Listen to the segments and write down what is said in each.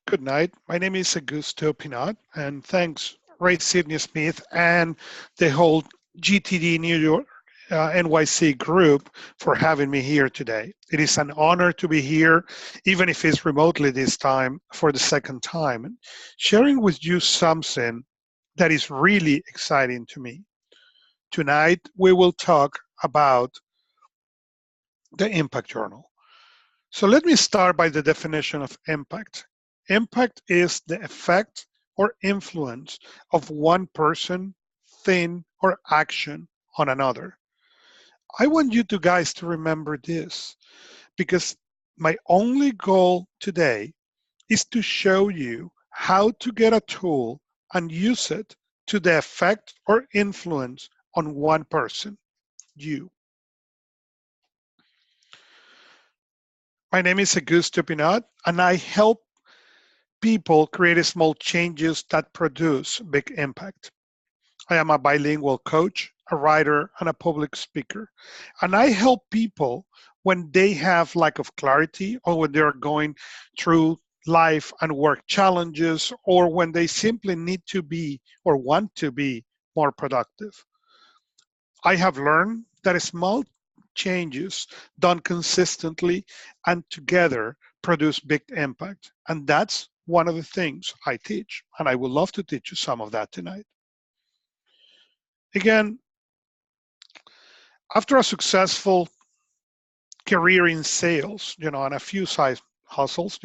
Good night. My name is Augusto Pinaud, and thanks, Ray Sidney-Smith and the whole GTD New York NYC group for having me here today. It is an honor to be here, even if it's remotely this time for the second time, and sharing with you something that is really exciting to me. Tonight, we will talk about the Impact Journal. So let me start by the definition of impact. Impact is the effect or influence of one person, thing, or action on another. I want you to guys to remember this because my only goal today is to show you how to get a tool and use it to the effect or influence on one person, you. My name is Augusto Pinaud, and I help people create small changes that produce big impact. I am a bilingual coach, a writer, and a public speaker. And I help people when they have lack of clarity or when they're going through life and work challenges or when they simply need to be or want to be more productive. I have learned that small changes done consistently and together produce big impact. And that's one of the things I teach. And I would love to teach you some of that tonight. Again, after a successful career in sales, and a few side hustles,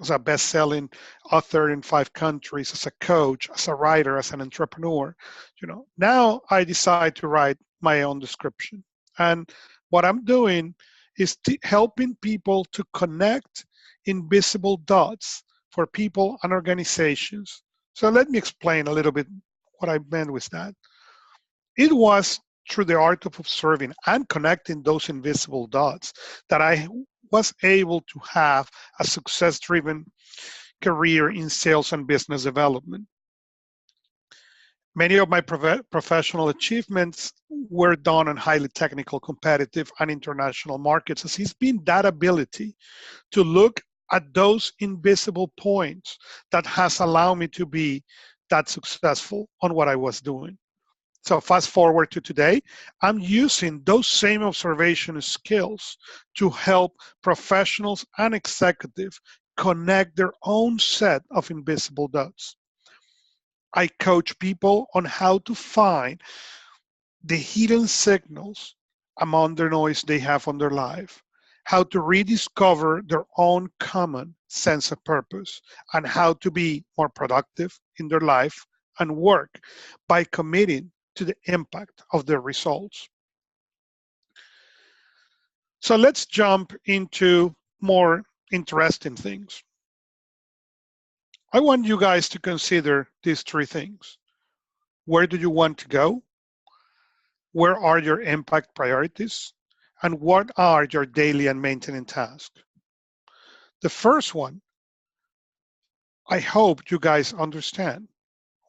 as a best-selling author in 5 countries, as a coach, as a writer, as an entrepreneur, now I decide to write my own description. And what I'm doing is helping people to connect invisible dots for people and organizations. So let me explain a little bit what I meant with that. It was through the art of observing and connecting those invisible dots that I was able to have a success-driven career in sales and business development. Many of my professional achievements were done in highly technical, competitive, and international markets. It's been that ability to look at those invisible points that has allowed me to be that successful on what I was doing. So fast forward to today, I'm using those same observation skills to help professionals and executives connect their own set of invisible dots. I coach people on how to find the hidden signals among the noise they have on their life, how to rediscover their own common sense of purpose, and how to be more productive in their life and work by committing to the impact of their results. So let's jump into more interesting things. I want you guys to consider these 3 things. Where do you want to go? Where are your impact priorities? And what are your daily and maintenance tasks? The first one, I hope you guys understand.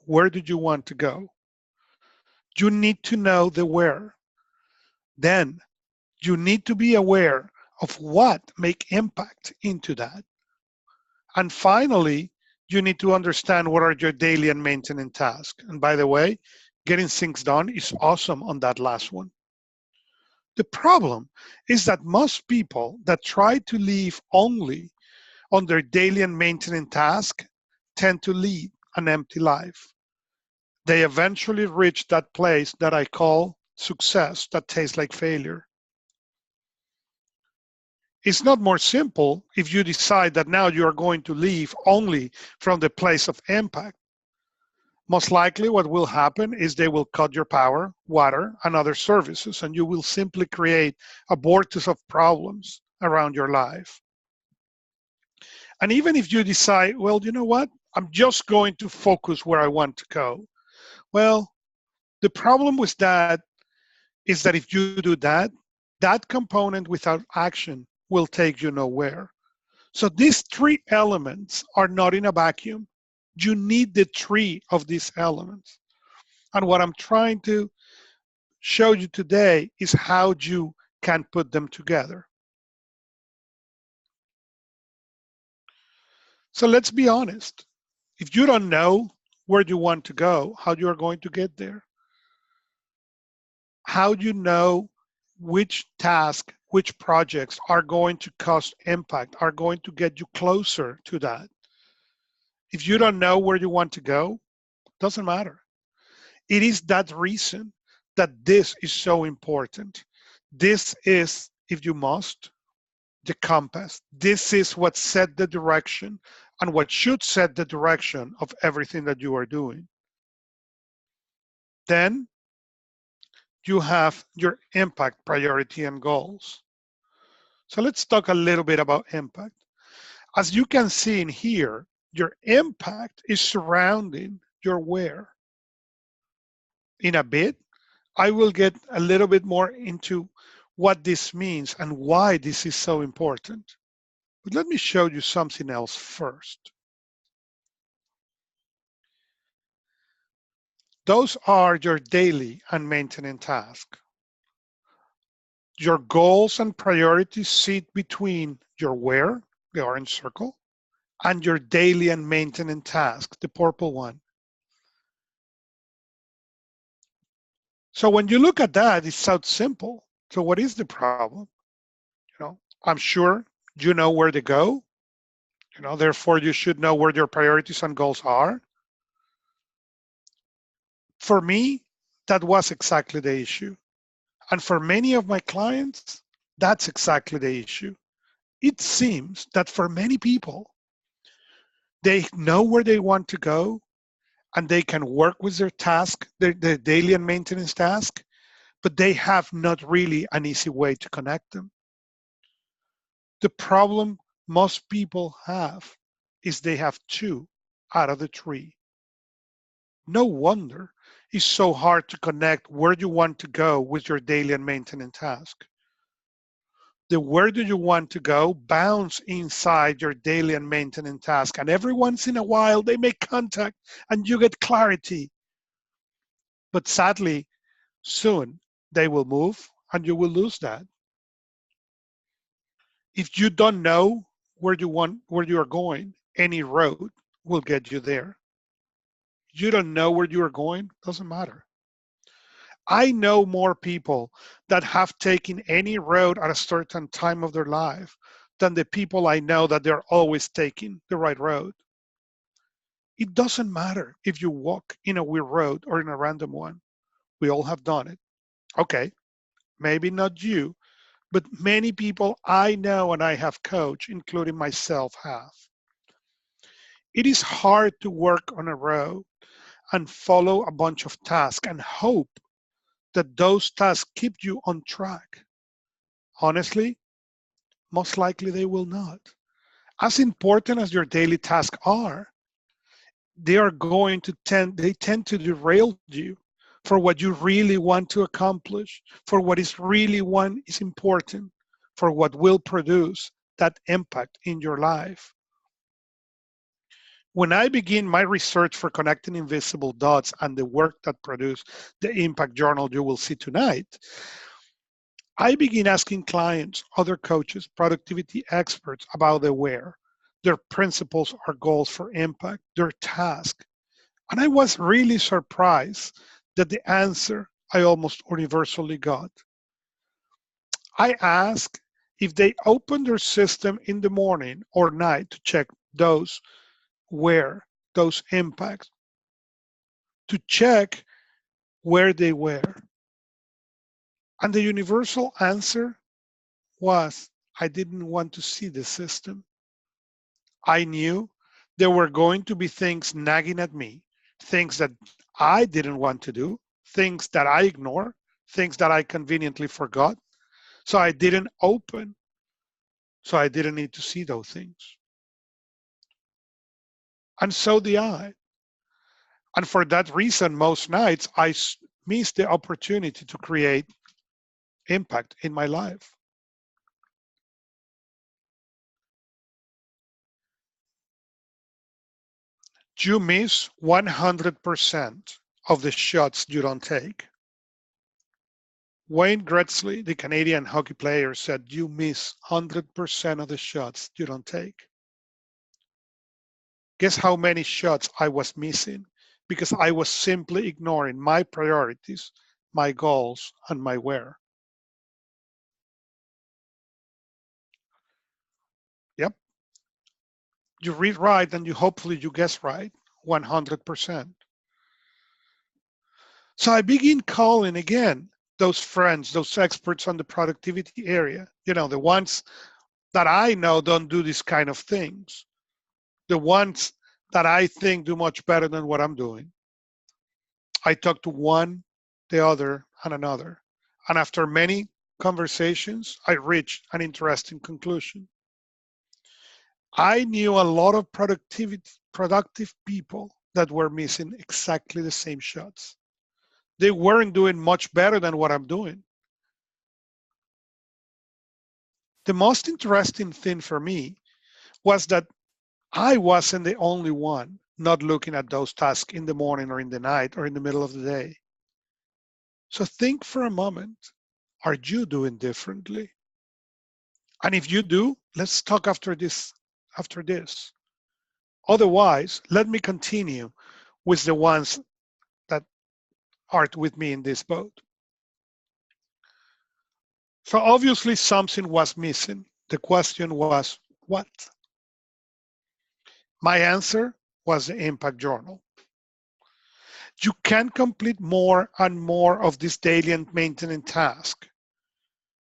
Where do you want to go? You need to know the where. Then you need to be aware of what make impact into that. And finally, you need to understand what are your daily and maintenance tasks. And by the way, getting things done is awesome on that last one. The problem is that most people that try to live only on their daily and maintenance task tend to lead an empty life. They eventually reach that place that I call success that tastes like failure. It's not more simple if you decide that now you are going to live only from the place of impact. Most likely what will happen is they will cut your power, water, and other services, and you will simply create a vortex of problems around your life. And even if you decide, well, you know what? I'm just going to focus where I want to go. Well, the problem with that is that if you do that, that component without action will take you nowhere. So these 3 elements are not in a vacuum. You need the 3 of these elements. And what I'm trying to show you today is how you can put them together. So let's be honest. If you don't know where you want to go, how you are going to get there, how do you know which task, which projects are going to cause impact, are going to get you closer to that? If you don't know where you want to go, doesn't matter. It is that reason that this is so important. This is, if you must, the compass. This is what set the direction and what should set the direction of everything that you are doing. Then you have your impact, priority, and goals. So let's talk a little bit about impact. As you can see in here, your impact is surrounding your where. In a bit, I will get a little bit more into what this means and why this is so important. But let me show you something else first. Those are your daily and maintenance tasks. Your goals and priorities sit between your where, the orange circle, and your daily and maintenance task, the purple one. So when you look at that, it sounds simple. So what is the problem? I'm sure you know where to go. Therefore you should know where your priorities and goals are. For me, that was exactly the issue. And for many of my clients, that's exactly the issue. It seems that for many people, they know where they want to go and they can work with their task, their daily and maintenance task, but they have not really an easy way to connect them. The problem most people have is they have 2 out of the 3. No wonder it's so hard to connect where you want to go with your daily and maintenance task. The where do you want to go bounce inside your daily and maintenance task. And every once in a while, they make contact and you get clarity. But sadly, soon they will move and you will lose that. If you don't know where you are going, any road will get you there. You don't know where you are going, doesn't matter. I know more people that have taken any road at a certain time of their life than the people I know that they're always taking the right road. It doesn't matter if you walk in a weird road or in a random one. We all have done it. Okay, maybe not you, but many people I know and I have coached, including myself, have. It is hard to work on a road and follow a bunch of tasks and hope that those tasks keep you on track. Honestly, most likely they will not. As important as your daily tasks are, they tend to derail you for what you really want to accomplish, for what is really one is important, for what will produce that impact in your life. When I begin my research for connecting invisible dots and the work that produced the impact journal you will see tonight, I begin asking clients, other coaches, productivity experts about their where, their principles or goals for impact, their task. And I was really surprised that the answer I almost universally got. I asked if they opened their system in the morning or night to check those where, those impacts, to check where they were. And the universal answer was, I didn't want to see the system. I knew there were going to be things nagging at me, things that I didn't want to do, things that I ignored, things that I conveniently forgot. So I didn't open, so I didn't need to see those things. And so did I. And for that reason, most nights I miss the opportunity to create impact in my life. You miss 100% of the shots you don't take. Wayne Gretzky, the Canadian hockey player, said you miss 100% of the shots you don't take. Guess how many shots I was missing because I was simply ignoring my priorities, my goals, and my where. Yep. You read right and hopefully you guess right 100%. So I begin calling again those friends, those experts on the productivity area, the ones that I know don't do these kind of things, the ones that I think do much better than what I'm doing. I talked to one, the other, and another. And after many conversations, I reached an interesting conclusion. I knew a lot of productive people that were missing exactly the same shots. They weren't doing much better than what I'm doing. The most interesting thing for me was that I wasn't the only one not looking at those tasks in the morning or in the night or in the middle of the day. So think for a moment, are you doing differently? And if you do, let's talk after this. Otherwise, let me continue with the ones that are with me in this boat. So obviously something was missing. The question was, what? My answer was the impact journal. You can complete more and more of this daily and maintenance task.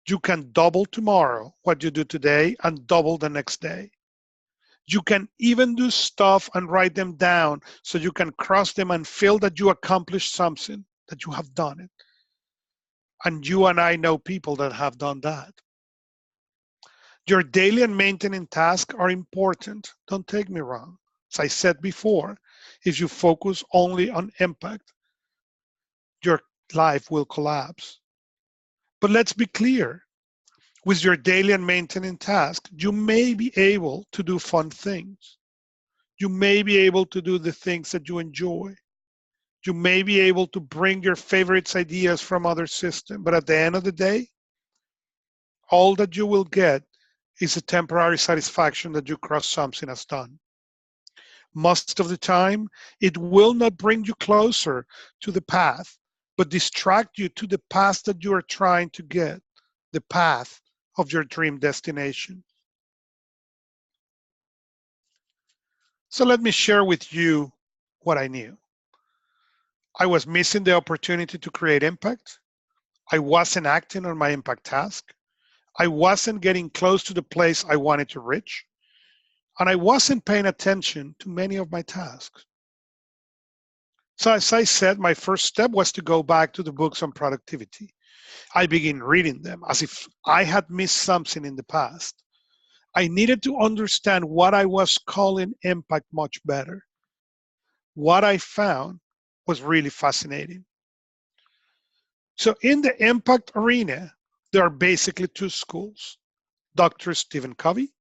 You can double tomorrow what you do today and double the next day. You can even do stuff and write them down so you can cross them and feel that you accomplished something, that you have done it. And you and I know people that have done that. Your daily and maintenance tasks are important. Don't take me wrong. As I said before, if you focus only on impact, your life will collapse. But let's be clear. With your daily and maintenance tasks, you may be able to do fun things. You may be able to do the things that you enjoy. You may be able to bring your favorites ideas from other systems, but at the end of the day, all that you will get is a temporary satisfaction that you cross something as done. Most of the time, it will not bring you closer to the path, but distract you to the path that you are trying to get, the path of your dream destination. So let me share with you what I knew. I was missing the opportunity to create impact. I wasn't acting on my impact task. I wasn't getting close to the place I wanted to reach. And I wasn't paying attention to many of my tasks. So as I said, my first step was to go back to the books on productivity. I began reading them as if I had missed something in the past. I needed to understand what I was calling impact much better. What I found was really fascinating. So in the impact arena, there are basically two schools, Dr. Stephen Covey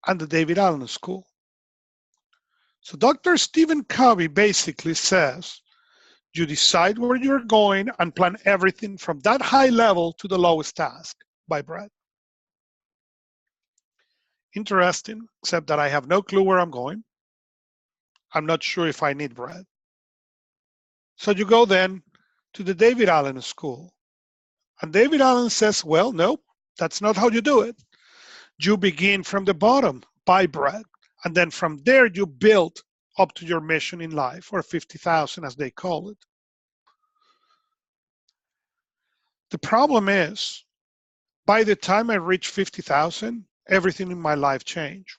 and the David Allen School. So Dr. Stephen Covey basically says, you decide where you're going and plan everything from that high level to the lowest task by Brett. Interesting, except that I have no clue where I'm going. I'm not sure if I need Brett. So you go then to the David Allen School. And David Allen says, well, no, that's not how you do it. You begin from the bottom by Brett. And then from there, you build up to your mission in life, or 50,000 as they call it. The problem is, by the time I reach 50,000, everything in my life changed.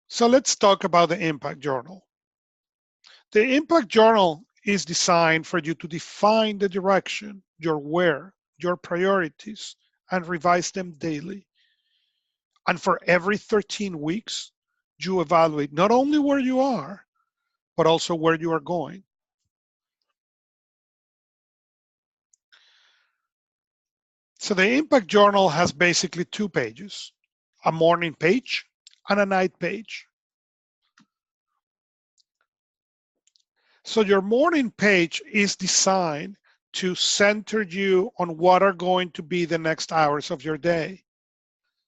So let's talk about the impact journal. The impact journal is designed for you to define the direction, your where, your priorities, and revise them daily. And for every 13 weeks, you evaluate not only where you are, but also where you are going. So the impact journal has basically two pages, a morning page and a night page. So your morning page is designed to center you on what are going to be the next hours of your day.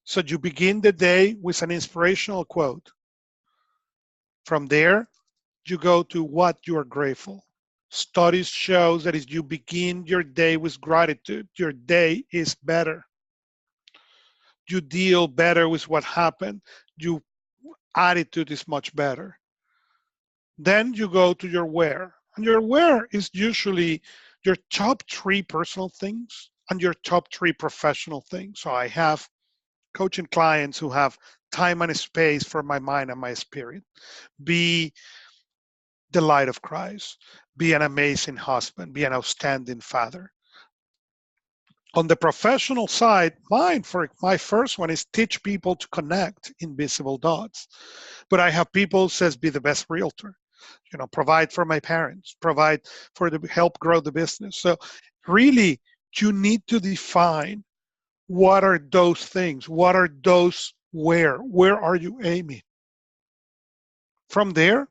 So you begin the day with an inspirational quote. From there, you go to what you are grateful. Studies show that if you begin your day with gratitude, your day is better. You deal better with what happened. Your attitude is much better. Then you go to your where. And your where is usually your top 3 personal things and your top 3 professional things. So I have coaching clients who have time and space for my mind and my spirit. Be the light of Christ. Be an amazing husband. Be an outstanding father. On the professional side, for my first one is teach people to connect invisible dots. But I have people who says be the best realtor, provide for my parents, provide for the help grow the business. So really, you need to define what are those things, what are those where are you aiming? From there,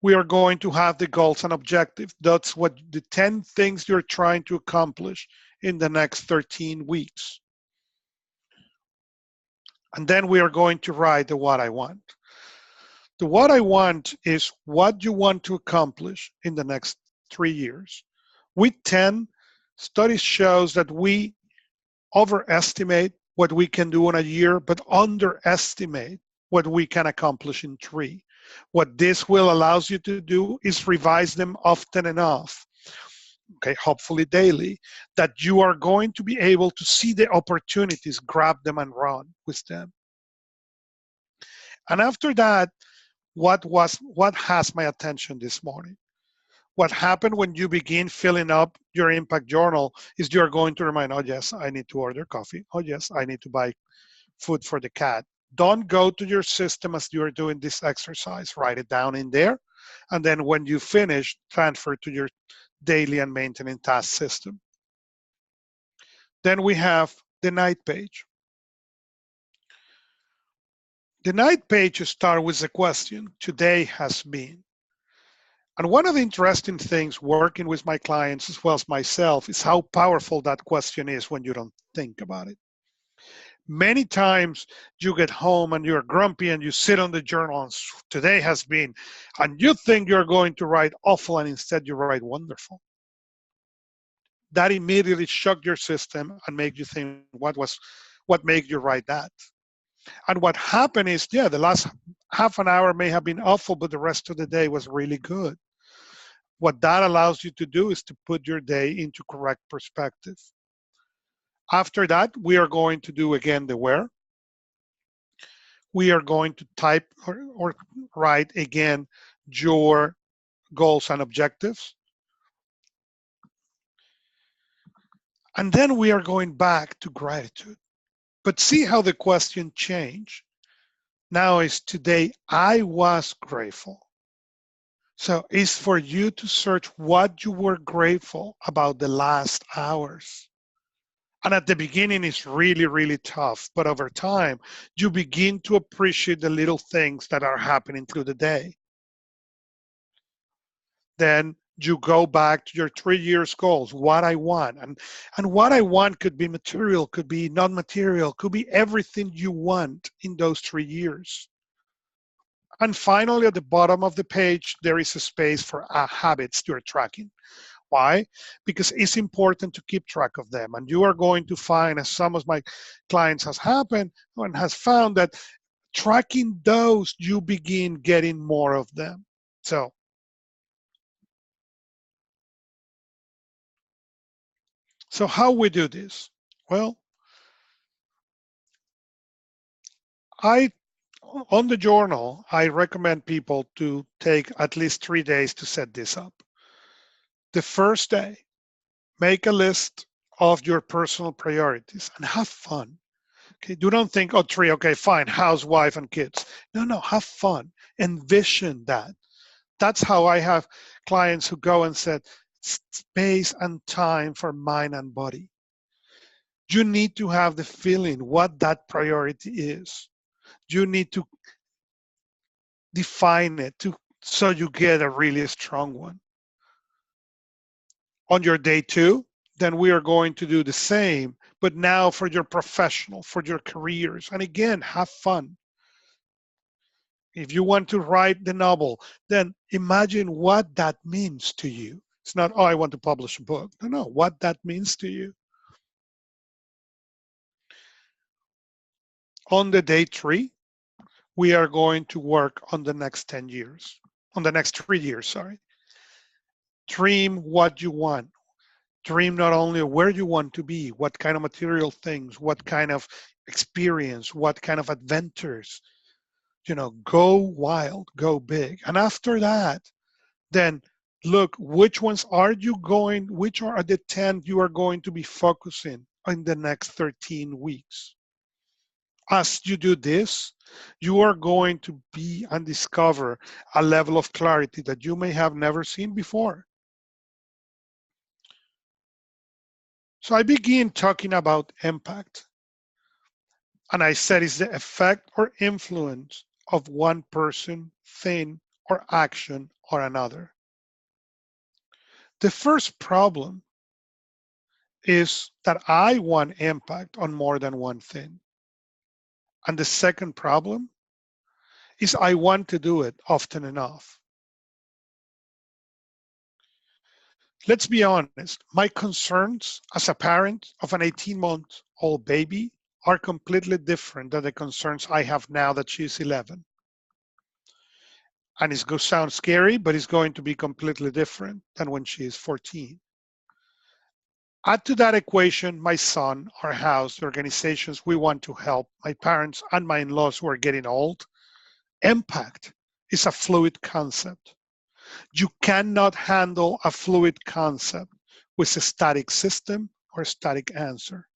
we are going to have the goals and objectives. That's what the 10 things you're trying to accomplish in the next 13 weeks. And then we are going to write the what I want. The what I want is what you want to accomplish in the next 3 years. With 10, studies shows that we overestimate what we can do in a year, but underestimate what we can accomplish in 3. What this will allows you to do is revise them often enough, okay, hopefully daily, that you are going to be able to see the opportunities, grab them and run with them. And after that, what has my attention this morning? What happened when you begin filling up your impact journal is you're going to remind, oh yes, I need to order coffee. Oh yes, I need to buy food for the cat. Don't go to your system as you're doing this exercise. Write it down in there. And then when you finish, transfer to your daily and maintenance task system. Then we have the night page. The night page starts with the question, today has been. And one of the interesting things working with my clients as well as myself is how powerful that question is when you don't think about it. Many times you get home and you're grumpy and you sit on the journal and today has been, and you think you're going to write awful and instead you write wonderful. That immediately shocked your system and made you think, what made you write that? And what happened is, yeah, the last half an hour may have been awful, but the rest of the day was really good. What that allows you to do is to put your day into correct perspective. After that, we are going to do again the where. We are going to type or write again your goals and objectives. And then we are going back to gratitude. But see how the question changed. Now is today I was grateful. So it's for you to search what you were grateful about the last hours. And at the beginning, it's really, really tough. But over time, you begin to appreciate the little things that are happening through the day. Then you go back to your 3 years goals, what I want. And what I want could be material, could be non-material, could be everything you want in those 3 years. And finally, at the bottom of the page, there is a space for habits you're tracking. Why? Because it's important to keep track of them. And you are going to find, as some of my clients has happened and has found, that tracking those, you begin getting more of them. So how we do this? Well, on the journal, I recommend people to take at least 3 days to set this up. The first day, make a list of your personal priorities and have fun. Okay, do not think, oh, 3, okay, fine, house, wife, and kids. No, have fun. Envision that. That's how I have clients who go and said, space and time for mind and body. You need to have the feeling what that priority is. You need to define it so you get a really strong one. On your day 2, then we are going to do the same, but now for your professional, for your careers. And again, have fun. If you want to write the novel, then imagine what that means to you. It's not, oh, I want to publish a book. No, what that means to you. On the day 3, we are going to work on the next 10 years, on the next 3 years, sorry. Dream what you want. Dream not only where you want to be, what kind of material things, what kind of experience, what kind of adventures. Go wild, go big. And after that, then look, which are the 10 you are going to be focusing in the next 13 weeks. As you do this, you are going to be and discover a level of clarity that you may have never seen before. So I begin talking about impact. And I said it's the effect or influence of one person, thing, or action or another. The first problem is that I want impact on more than one thing. And the second problem is I want to do it often enough. Let's be honest, my concerns as a parent of an 18-month-old baby are completely different than the concerns I have now that she's 11. And it's going to sound scary, but it's going to be completely different than when she is 14. Add to that equation my son, our house, the organizations we want to help, my parents and my in-laws who are getting old. Impact is a fluid concept. You cannot handle a fluid concept with a static system or a static answer.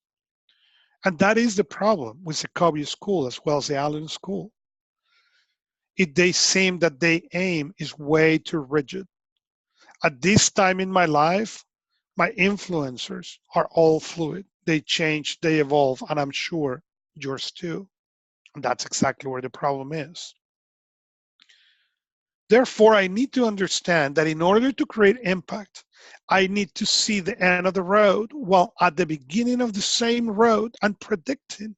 And that is the problem with the Covey School as well as the Allen School. They seem that their aim is way too rigid. At this time in my life, my influencers are all fluid. They change, they evolve, and I'm sure yours too. And that's exactly where the problem is. Therefore, I need to understand that in order to create impact, I need to see the end of the road while at the beginning of the same road and predicting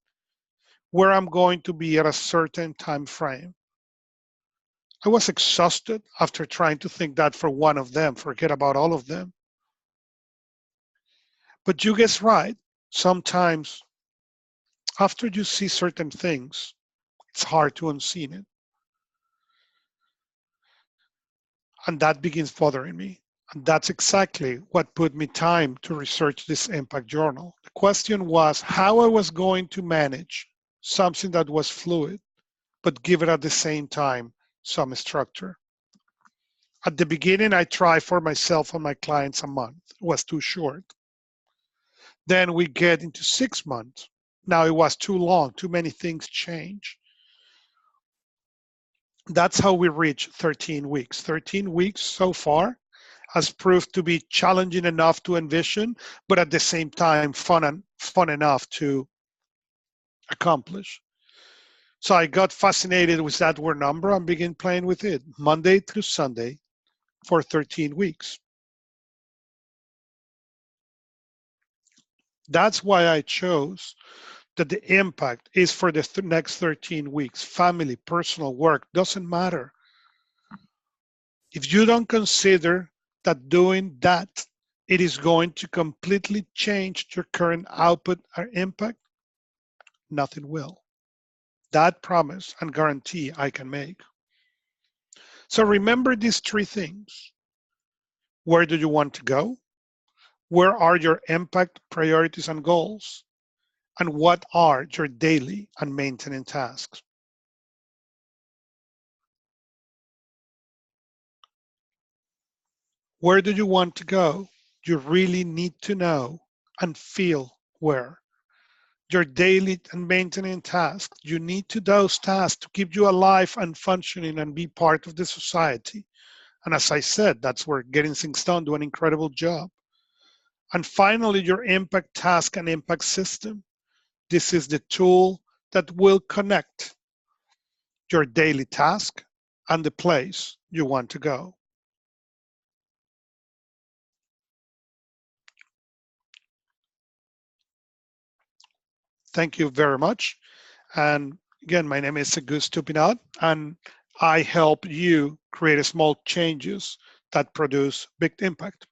where I'm going to be at a certain time frame. I was exhausted after trying to think that for one of them, forget about all of them. But you guess right, sometimes after you see certain things, it's hard to unseen it. And that begins bothering me. And that's exactly what put me time to research this impact journal. The question was how I was going to manage something that was fluid, but give it at the same time some structure. At the beginning, I tried for myself and my clients a month. It was too short. Then we get into 6 months. Now it was too long, too many things change. That's how we reach 13 weeks. 13 weeks so far has proved to be challenging enough to envision, but at the same time fun enough to accomplish. So I got fascinated with that word number and began playing with it Monday through Sunday for 13 weeks. That's why I chose that the impact is for the next 13 weeks. Family, personal, work, doesn't matter. If you don't consider that doing that, it is going to completely change your current output or impact, nothing will. That promise and guarantee I can make. So remember these 3 things. Where do you want to go? Where are your impact priorities and goals? And what are your daily and maintenance tasks? Where do you want to go? You really need to know and feel where. Your daily and maintenance tasks, you need to those tasks to keep you alive and functioning and be part of the society. And as I said, that's where Getting Things Done do an incredible job. And finally, your impact task and impact system. This is the tool that will connect your daily task and the place you want to go. Thank you very much. And again, my name is Augusto Pinaud, and I help you create small changes that produce big impact.